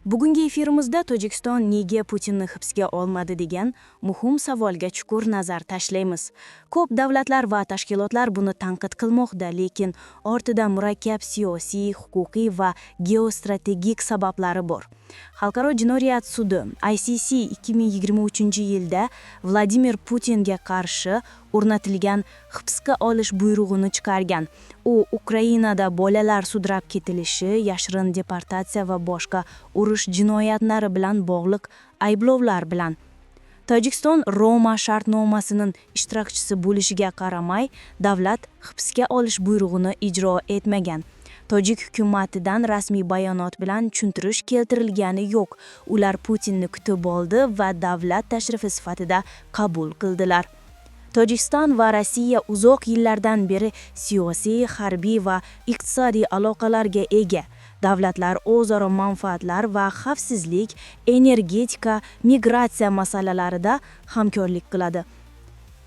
Bugungi efirimizda Tojikiston nega Putinni hibsga olmadi degan muhim savolga chuqur nazar tashlaymiz. Ko'p davlatlar va tashkilotlar buni tanqid qilmoqda, lekin ortida murakkab siyosiy, huquqiy va geostrategik sabablari bor. Xalqaro jinoyat sudi ICC 2023-yilda Vladimir Putinga qarshi o'rnatilgan hibsga olish buyrug'ini chiqargan. U Ukrainada bolalar sudrab ketilishi, yashirin deportatsiya va boshqa urush jinoyatlari bilan bog'liq ayblovlar bilan. Tojikiston Roma shartnomasining ishtirokchisi bo'lishiga qaramay, davlat hibsga olish buyrug'ini ijro etmagan. Tojik hukumatidan rasmiy bayonot bilan tushuntirish keltirilgani yo'q. Ular Putinni kutib oldi va davlat tashrifi sifatida qabul qildilar. Tojikiston va Rossiya uzoq yillardan beri siyosiy, harbiy va iqtisodiy aloqalarga ega. Davlatlar o'zaro manfaatlar va xavfsizlik, energetika, migratsiya masalalarida hamkorlik qiladi.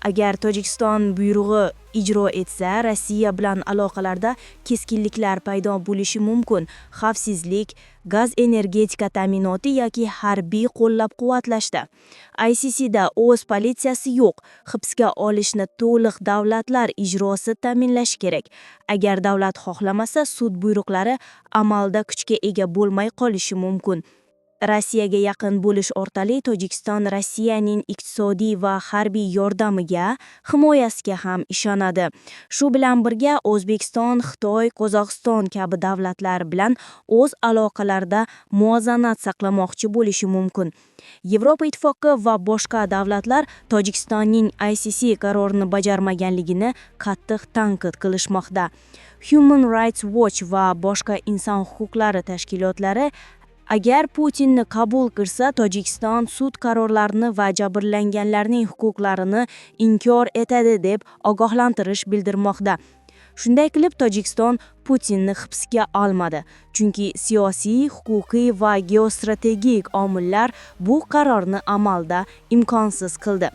Agar Tojikiston buyrug'i ijro etsa, Rossiya bilan aloqalarda keskinliklar paydo bo'lishi mumkin. Xavfsizlik, gaz energetika ta'minoti yoki harbiy qo'llab-quvvatlashda. ICCda o'z politsiyasi yo'q. Hibsga olishni to'liq davlatlar ijrosi ta'minlashi kerak. Agar davlat xohlamasa, sud buyruqlari amalda kuchga ega bo'lmay qolishi mumkin. Rossiyaga yaqin bo'lish orqali Tojikiston Rossiyaning iqtisodiy va harbiy yordamiga, himoyasiga ham ishonadi. Shu bilan birga O'zbekiston, Xitoy, Qozog'iston kabi davlatlar bilan o'z aloqalarida muvozanat saqlamoqchi bo'lishi mumkin. Yevropa ittifoqi va boshqa davlatlar Tojikistonning ICC qarorini bajarmaganligini qattiq tanqid qilishmoqda. Human Rights Watch va boshqa inson huquqlari tashkilotlari agar Putinni qabul qilsa, Tojikiston sud qarorlarini va jabrlanganlarning huquqlarini inkor etadi deb ogohlantirish bildirmoqda. Shunday qilib, Tojikiston Putinni hibsga olmadi, chunki siyosiy, huquqiy va geostrategik omillar bu qarorni amalda imkonsiz qildi.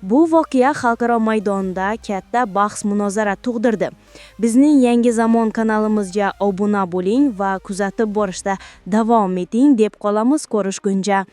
Bu voqea xalqaro maydonda katta bahs-munozara tug'dirdi. Bizning Yangi zamon kanalimizga obuna bo'ling va kuzatib borishda davom eting deb qolamiz. Ko'rishguncha.